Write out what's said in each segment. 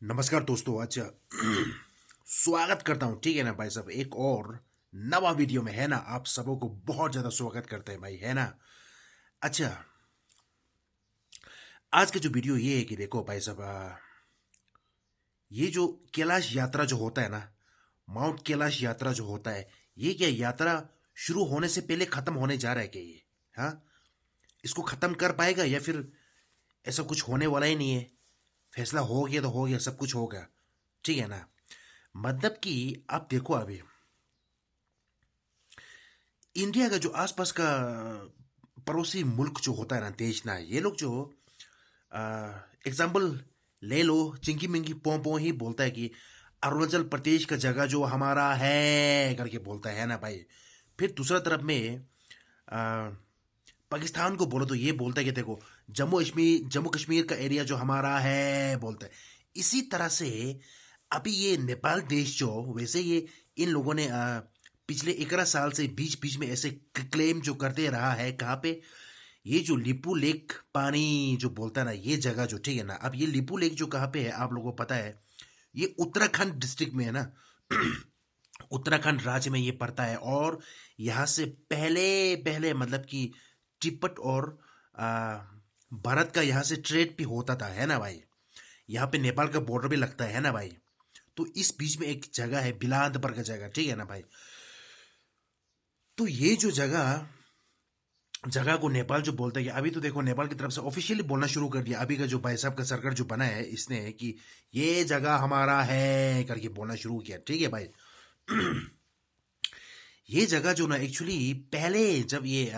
नमस्कार दोस्तों। अच्छा स्वागत करता हूँ, ठीक है ना भाई साहब, एक और नवा वीडियो में, है ना। आप सबों को बहुत ज्यादा स्वागत करते हैं भाई, है ना। अच्छा, आज का जो वीडियो ये है कि देखो भाई साहब, ये जो कैलाश यात्रा जो होता है ना, माउंट कैलाश यात्रा जो होता है, ये क्या यात्रा शुरू होने से पहले खत्म होने जा रहा है क्या ये? हाँ, इसको खत्म कर पाएगा या फिर ऐसा कुछ होने वाला ही नहीं है? फैसला हो गया तो हो गया, सब कुछ होगा, ठीक है ना। मतलब कि आप देखो, अभी इंडिया का जो आसपास का पड़ोसी मुल्क जो होता है ना, देश ना, ये लोग जो एग्जाम्पल ले लो, चिंकी मिंकी पों पों ही बोलता है कि अरुणाचल प्रदेश का जगह जो हमारा है करके बोलता है ना भाई। फिर दूसरा तरफ में आ, पाकिस्तान को बोलो तो ये बोलता है कि देखो, जम्मू कश्मीर का एरिया जो हमारा है बोलता है। इसी तरह से अभी ये नेपाल देश जो, वैसे ये इन लोगों ने पिछले 11 साल से बीच बीच में ऐसे क्लेम जो करते रहा है। कहाँ पे? ये जो लिपू लेक पानी जो बोलता है ना, ये जगह जो, ठीक है ना। अब ये लिपू लेक जो कहाँ पे है आप लोगों को पता है? ये उत्तराखंड डिस्ट्रिक्ट में है ना। उत्तराखंड राज्य में ये पड़ता है। और यहाँ से पहले पहले मतलब कि तिब्बत और भारत का यहाँ से ट्रेड भी होता था, है ना भाई। यहाँ पे नेपाल का बॉर्डर भी लगता है ना भाई। तो इस बीच में एक जगह है बिलासपुर का जगह, ठीक है ना भाई। तो ये जो जगह जगह को नेपाल जो बोलता है, अभी तो देखो नेपाल की तरफ से ऑफिशियली बोलना शुरू कर दिया। अभी का जो भाई साहब का सरकार जो बना है, इसने कि ये जगह हमारा है करके बोलना शुरू किया, ठीक है भाई। ये जगह जो ना, एक्चुअली पहले जब ये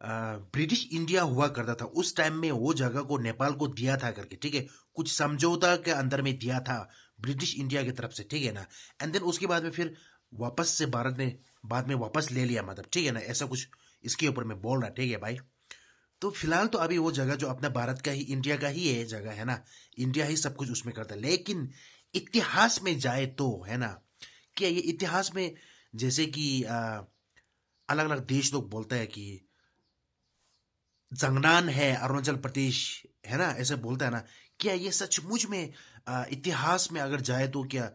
ब्रिटिश इंडिया हुआ करता था, उस टाइम में वो जगह को नेपाल को दिया था करके, ठीक है। कुछ समझौता के अंदर में दिया था ब्रिटिश इंडिया की तरफ से, ठीक है ना। एंड देन उसके बाद में फिर वापस से भारत ने बाद में वापस ले लिया, मतलब, ठीक है ना। ऐसा कुछ इसके ऊपर में बोल रहा, ठीक है भाई। तो फिलहाल तो अभी वो जगह जो अपना भारत का ही, इंडिया का ही है जगह, है ना। इंडिया ही सब कुछ उसमें करता है। लेकिन इतिहास में जाए तो, है ना, क्या ये इतिहास में जैसे कि अलग अलग देश लोग बोलते हैं कि जंगनान है अरुणाचल प्रदेश, है ना, ऐसे बोलता है ना। क्या ये सचमुच में इतिहास में अगर जाए तो क्या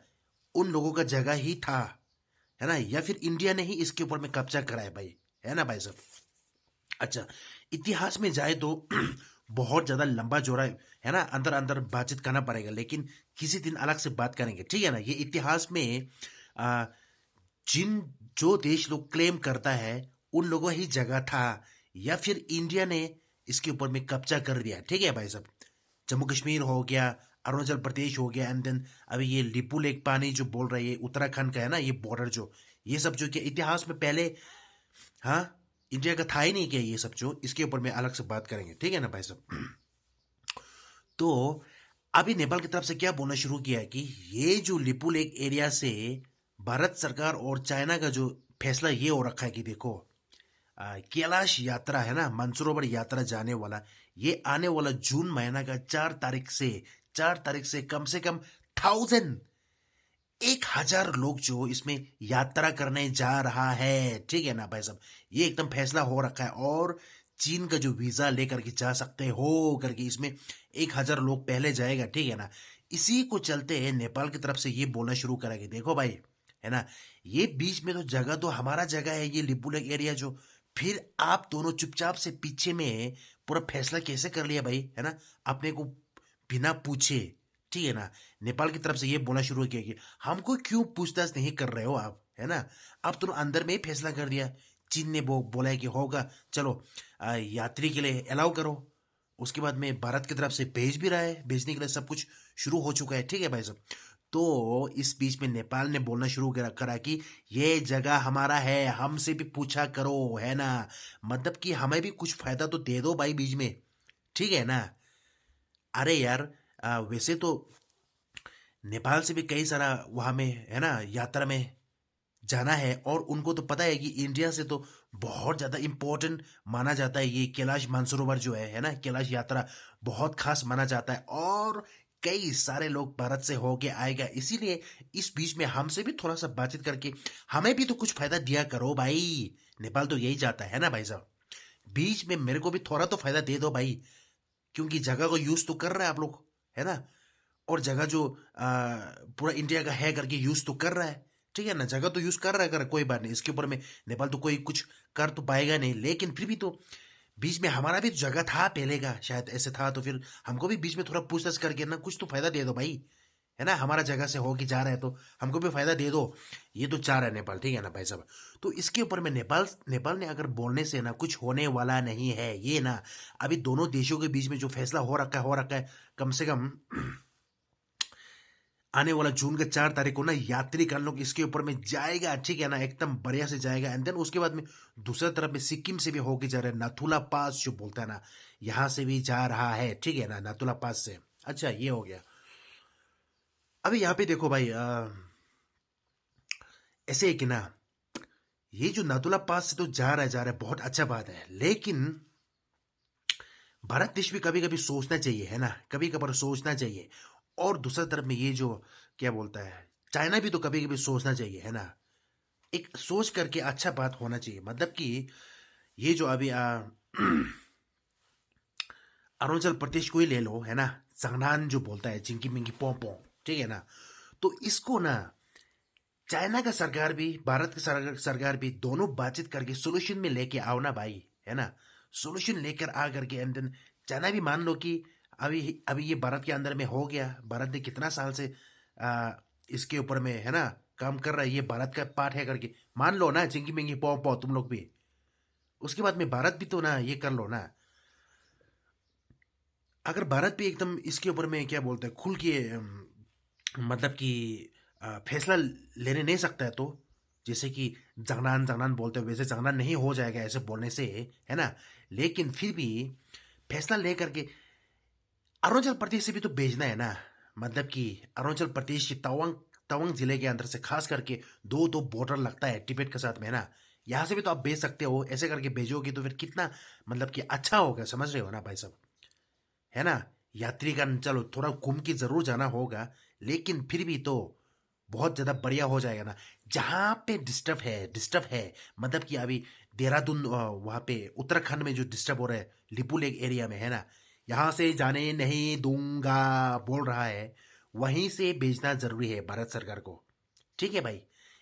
उन लोगों का जगह ही था, है ना, या फिर इंडिया ने ही इसके ऊपर में कब्जा करा है भाई, है ना भाई साहब। अच्छा, इतिहास में जाए तो बहुत ज्यादा लंबा जोड़ा है ना, अंदर अंदर बातचीत करना पड़ेगा। लेकिन किसी दिन अलग से बात करेंगे, ठीक है ना। ये इतिहास में आ, जिन जो देश लोग क्लेम करता है उन लोगों ही जगह था, या फिर इंडिया ने इसके ऊपर में कब्जा कर दिया, ठीक है भाई साहब। जम्मू कश्मीर हो गया, अरुणाचल प्रदेश हो गया, एंड देन अभी ये लिपू लेक पानी जो बोल रहे हैं उत्तराखंड का है ना, ये बॉर्डर जो, ये सब जो कि इतिहास में पहले, हाँ, इंडिया का था ही नहीं क्या ये सब जो, इसके ऊपर में अलग से बात करेंगे, ठीक है ना भाई साहब। तो अभी नेपाल की तरफ से क्या बोलना शुरू किया है कि ये जो लिपू लेक एरिया से भारत सरकार और चाइना का जो फैसला ये हो रखा है कि देखो, कैलाश यात्रा है ना, मानसरोवर यात्रा जाने वाला, ये आने वाला जून महीना का 4 तारीख से, 4 तारीख से कम 1,000 लोग जो इसमें यात्रा करने जा रहा है, ठीक है ना भाई साहब। ये एकदम फैसला हो रखा है। और चीन का जो वीजा लेकर के जा सकते हो करके, इसमें 1,000 लोग पहले जाएगा, ठीक है ना। इसी को चलते नेपाल की तरफ से ये बोलना शुरू करेंगे, देखो भाई, है ना, ये बीच में तो जगह तो हमारा जगह है, ये लिपुलेक एरिया जो। फिर आप दोनों चुपचाप से पीछे में पूरा फैसला कैसे कर लिया भाई, है ना, अपने को बिना पूछे, ठीक है ना। नेपाल की तरफ से ये बोलना शुरू किया कि हमको क्यों पूछताछ नहीं कर रहे हो आप, है ना। अब तुम अंदर में ही फैसला कर दिया। चीन ने बोला है कि होगा, चलो यात्री के लिए अलाउ करो। उसके बाद में भारत की तरफ से भेज भी रहा है, भेजने के लिए सब कुछ शुरू हो चुका है, ठीक है भाई साहब। तो इस बीच में नेपाल ने बोलना शुरू करा कि ये जगह हमारा है, हमसे भी पूछा करो, है ना। मतलब कि हमें भी कुछ फायदा तो दे दो भाई बीच में, ठीक है ना। अरे यार, वैसे तो नेपाल से भी कई सारा वहाँ में, है ना, यात्रा में जाना है। और उनको तो पता है कि इंडिया से तो बहुत ज़्यादा इम्पोर्टेंट माना जाता है ये कैलाश मानसरोवर जो है ना, कैलाश यात्रा बहुत खास माना जाता है। और कई सारे लोग भारत से होके आएगा, इसीलिए इस बीच में हमसे भी थोड़ा सा बातचीत करके हमें भी तो कुछ फायदा दिया करो भाई। नेपाल तो यही चाहता है ना भाई साहब, बीच में मेरे को भी थोड़ा तो फायदा दे दो भाई, क्योंकि जगह को यूज तो कर रहे हैं आप लोग, है ना। और जगह जो पूरा इंडिया का है करके यूज तो कर रहा है, ठीक है ना, जगह तो यूज कर रहा है, कर कोई बात नहीं, इसके ऊपर में नेपाल तो कोई कुछ कर तो पाएगा नहीं, लेकिन फिर भी तो बीच में हमारा भी तो जगह था पहले का, शायद ऐसे था, तो फिर हमको भी बीच में थोड़ा पूछताछ करके ना कुछ तो फायदा दे दो भाई, है ना, हमारा जगह से हो के जा रहा है तो हमको भी फायदा दे दो, ये तो चाह रहा है नेपाल, ठीक है ना भाई साहब। तो इसके ऊपर में नेपाल नेपाल ने अगर बोलने से ना कुछ होने वाला नहीं है, ये ना अभी दोनों देशों के बीच में जो फैसला हो रखा है, कम से कम आने वाला जून का 4 तारीख को ना यात्री का लोग इसके ऊपर में जाएगा, ठीक है ना, एकदम बढ़िया से जाएगा, एंड देन उसके बाद में दूसरा तरफ में सिक्किम से भी होके जा रहा है, नाथुला पास जो बोलता है ना, यहाँ से भी जा रहा है, ठीक है ना, नाथुला पास से। अच्छा, ये हो गया। अभी यहाँ पे देखो भाई, ऐसे है कि ना, ये जो नाथुला पास से तो जा रहा है, बहुत अच्छा बात है, लेकिन भारत देश भी कभी कभी सोचना चाहिए, है ना, कभी कभार सोचना चाहिए। और दूसरा तरफ में ये जो क्या बोलता है, चाइना भी तो कभी कभी सोचना चाहिए, है ना, एक सोच करके अच्छा बात होना चाहिए, मतलब कि ये जो अभी अरुणाचल प्रदेश को ही ले लो, है ना, संगनान जो बोलता है चिंकी मिंकी पों, ठीक है ना, तो इसको ना चाइना का सरकार भी, भारत का सरकार भी, दोनों बातचीत करके सोल्यूशन में लेके आओ ना भाई, है ना, सोल्यूशन लेकर आ करके, एंड देन चाइना भी मान लो कि अभी अभी ये भारत के अंदर में हो गया, भारत ने कितना साल से इसके ऊपर में, है ना, काम कर रहा है, ये भारत का पार्ट है करके मान लो ना, चिंकी मिंगी पौ तुम लोग भी, उसके बाद में भारत भी तो ना ये कर लो ना। अगर भारत भी एकदम इसके ऊपर में क्या बोलते हैं खुल के मतलब कि फैसला लेने नहीं सकता है, तो जैसे कि जगनान जगनान बोलते हैं वैसे जगनान नहीं हो जाएगा ऐसे बोलने से, है ना, लेकिन फिर भी फैसला लेकर के अरुणाचल प्रदेश से भी तो भेजना है ना, मतलब कि अरुणाचल प्रदेश की तवांग तवांग जिले के अंदर से खास करके दो दो बॉर्डर लगता है तिब्बत के साथ में, है ना, यहाँ से भी तो आप भेज सकते हो, ऐसे करके भेजोगे तो फिर कितना मतलब कि अच्छा होगा, समझ रहे हो ना भाई साहब, है ना, यात्री का चलो थोड़ा घूम के जरूर जाना होगा, लेकिन फिर भी तो बहुत ज्यादा बढ़िया हो जाएगा ना। जहां पे डिस्टर्ब है मतलब कि अभी देहरादून वहां पे उत्तराखंड में जो डिस्टर्ब हो रहा है लिपू लेक एरिया में, है ना, यहां से जाने नहीं दूंगा बोल रहा है, वहीं से भेजना जरूरी है भारत सरकार को, ठीक है भाई,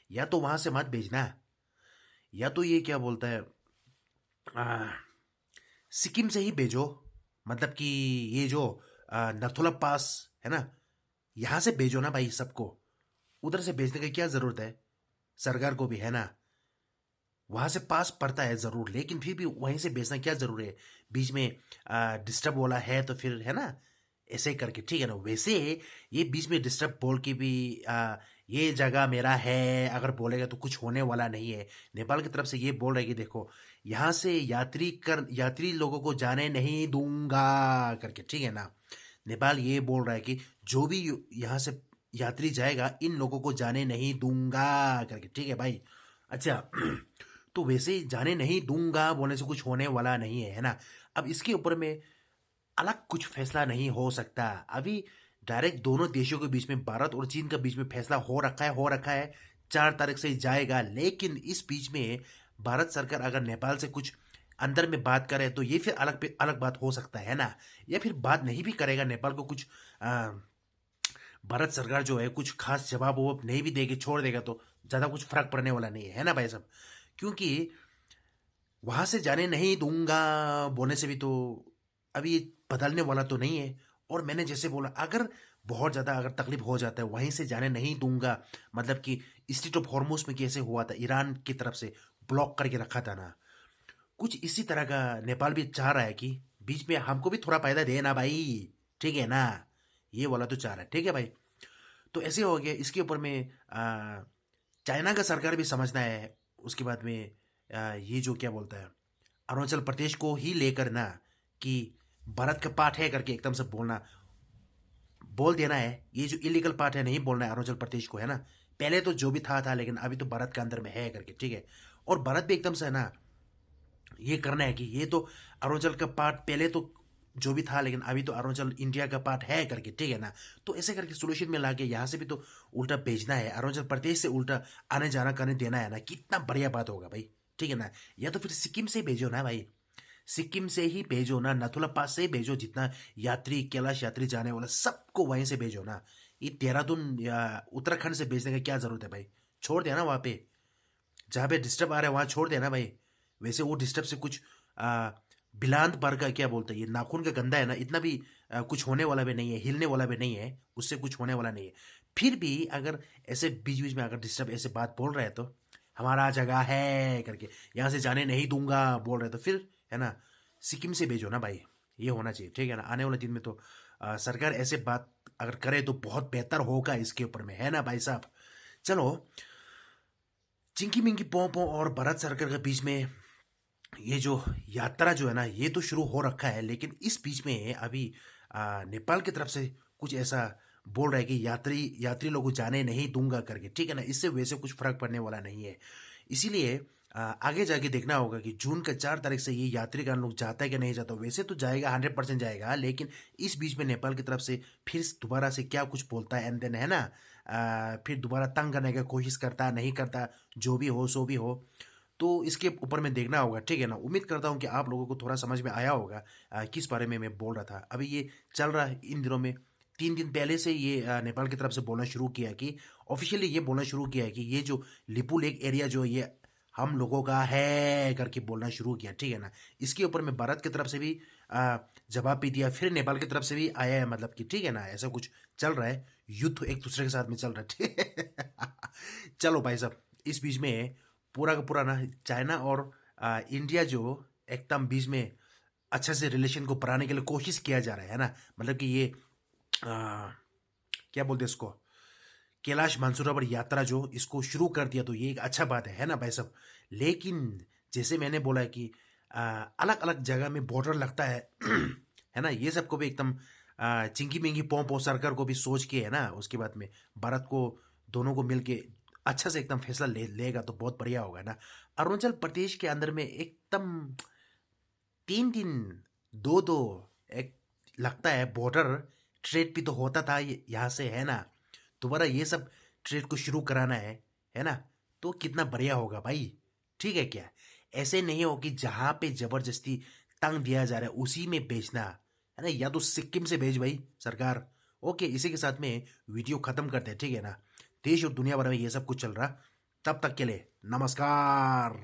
या तो वहां से मत भेजना, या तो ये क्या बोलता है आ, सिक्किम से ही भेजो, मतलब कि ये जो नथुला पास है ना, यहां से भेजो ना भाई सबको, उधर से भेजने की क्या जरूरत है, सरकार को भी, है ना, वहां से पास पड़ता है जरूर, लेकिन फिर भी वहीं से भेजना क्या जरूरी है, बीच में डिस्टर्ब वाला है तो फिर, है ना, ऐसे ही करके, ठीक है ना, वैसे ये बीच में डिस्टर्ब बोल के भी ये जगह मेरा है अगर बोलेगा तो कुछ होने वाला नहीं है, नेपाल की तरफ से ये बोल रहे कि देखो यहाँ से यात्री लोगों को जाने नहीं दूंगा करके, ठीक है ना, नेपाल ये बोल रहा है कि जो भी यहाँ से यात्री जाएगा इन लोगों को जाने नहीं दूंगा करके, ठीक है भाई। अच्छा तो वैसे ही जाने नहीं दूंगा बोलने से कुछ होने वाला नहीं है, है ना, अब इसके ऊपर में अलग कुछ फैसला नहीं हो सकता, अभी डायरेक्ट दोनों देशों के बीच में, भारत और चीन के बीच में फैसला हो रखा है 4 तारीख से ही जाएगा, लेकिन इस बीच में भारत सरकार अगर नेपाल से कुछ अंदर में बात करे तो ये फिर अलग पे अलग बात हो सकता है ना, या फिर बात नहीं भी करेगा नेपाल को कुछ भारत सरकार जो है कुछ खास जवाब वो नहीं भी देगी, छोड़ देगा, तो ज्यादा कुछ फर्क पड़ने वाला नहीं है ना भाई साहब, क्योंकि वहां से जाने नहीं दूंगा बोलने से भी तो अभी ये बदलने वाला तो नहीं है। और मैंने जैसे बोला अगर बहुत ज्यादा अगर तकलीफ हो जाता है वहीं से जाने नहीं दूंगा, मतलब कि स्ट्रेट ऑफ हॉर्मुज में कैसे हुआ था, ईरान की तरफ से ब्लॉक करके रखा था ना, कुछ इसी तरह का नेपाल भी चाह रहा है कि बीच में हमको भी थोड़ा फायदा देना भाई, ठीक है ना, ये वाला तो चाह रहा है, ठीक है भाई। तो ऐसे हो गया, इसके ऊपर में चाइना का सरकार भी समझना है, उसके बाद में ये जो क्या बोलता है अरुणाचल प्रदेश को ही लेकर ना कि भारत का पार्ट है करके एकदम से बोल देना है, ये जो इलीगल पार्ट है नहीं बोलना है अरुणाचल प्रदेश को, है ना, पहले तो जो भी था लेकिन अभी तो भारत के अंदर में है करके, ठीक है। और भारत भी एकदम से ना ये करना है कि ये तो अरुणाचल का पार्ट पहले तो जो भी था लेकिन अभी तो अरुणाचल इंडिया का पार्ट है करके, ठीक है ना, तो ऐसे करके सोल्यूशन में लाके यहाँ से भी तो उल्टा भेजना है, अरुणाचल प्रदेश से उल्टा आने जाना करने देना है ना, कितना बढ़िया बात होगा भाई, ठीक है ना, या तो फिर सिक्किम से भेजो ना भाई, सिक्किम से ही भेजो ना, नथुला पास से ही भेजो, जितना यात्री कैलाश यात्री जाने वाला सबको वहीं से भेजो ना। ये देहरादून या उत्तराखंड से भेजने का क्या जरूरत है भाई? छोड़ देना वहां पे, जहाँ पे डिस्टर्ब आ रहा है वहां छोड़ देना भाई। वैसे वो डिस्टर्ब से कुछ बिलांत पर का क्या बोलते हैं, ये नाखून का गंदा है ना, इतना भी कुछ होने वाला भी नहीं है, हिलने वाला भी नहीं है, उससे कुछ होने वाला नहीं है। फिर भी अगर ऐसे बीच बीच में अगर डिस्टर्ब ऐसे बात बोल रहे हैं तो हमारा जगह है करके यहाँ से जाने नहीं दूंगा बोल रहे तो फिर है ना, सिक्किम से भेजो ना भाई। ये होना चाहिए, ठीक है ना। आने वाले दिन में तो सरकार ऐसे बात अगर करे तो बहुत बेहतर होगा इसके ऊपर में, है ना भाई साहब। चलो, चिंकी मिंकी पौ पौ और भारत सरकार के बीच में ये जो यात्रा जो है ना, ये तो शुरू हो रखा है, लेकिन इस बीच में अभी नेपाल की तरफ से कुछ ऐसा बोल रहा है कि यात्री यात्री लोगों को जाने नहीं दूंगा करके, ठीक है ना। इससे वैसे कुछ फर्क पड़ने वाला नहीं है। इसीलिए आगे जाके देखना होगा कि जून का 4 तारीख से ये यात्रीगण लोग जाता है कि नहीं जाता। वैसे तो जाएगा, 100% जाएगा, लेकिन इस बीच में नेपाल की तरफ से फिर दोबारा से क्या कुछ बोलता है एंड देन है ना, फिर दोबारा तंग करने की कोशिश करता नहीं करता, जो भी हो सो भी हो, तो इसके ऊपर में देखना होगा, ठीक है ना। उम्मीद करता हूँ कि आप लोगों को थोड़ा समझ में आया होगा किस बारे में मैं बोल रहा था। अभी ये चल रहा है इन दिनों में, 3 दिन पहले से ये नेपाल की तरफ से बोलना शुरू किया कि ऑफिशियली ये बोलना शुरू किया है कि ये जो लिपू लेक एरिया जो ये हम लोगों का है करके बोलना शुरू किया, ठीक है ना। इसके ऊपर में भारत की तरफ से भी जवाब भी दिया, फिर नेपाल की तरफ से भी आया है, मतलब कि ठीक है ना, ऐसा कुछ चल रहा है, युद्ध एक दूसरे के साथ में चल रहा है, ठीक है। चलो भाई साहब, इस बीच में पूरा का पूरा ना चाइना और इंडिया जो एकदम बीच में अच्छे से रिलेशन को बढ़ाने के लिए कोशिश किया जा रहा है ना। मतलब कि ये क्या बोलते हैं इसको, कैलाश मानसरोवर यात्रा जो इसको शुरू कर दिया, तो ये एक अच्छा बात है ना भाई साहब। लेकिन जैसे मैंने बोला है कि अलग अलग जगह में बॉर्डर लगता है है ना, ये सबको भी एकदम चिंकी मिंगी पों पों सरकार को भी सोच के है ना, उसके बाद में भारत को दोनों को मिलके अच्छा से एकदम फैसला लेगा तो बहुत बढ़िया होगा ना। अरुणाचल प्रदेश के अंदर में एकदम 3 दिन 2-2 एक लगता है बॉर्डर ट्रेड भी तो होता था यहाँ से, है ना। दोबारा ये सब ट्रेड को शुरू कराना है ना, तो कितना बढ़िया होगा भाई, ठीक है क्या। ऐसे नहीं हो कि जहां पे जबरदस्ती तंग दिया जा रहा है उसी में बेचना, है ना। या तो सिक्किम से भेज भाई सरकार। ओके, इसी के साथ में वीडियो खत्म करते हैं, ठीक है ना। देश और दुनिया भर में ये सब कुछ चल रहा, तब तक के लिए नमस्कार।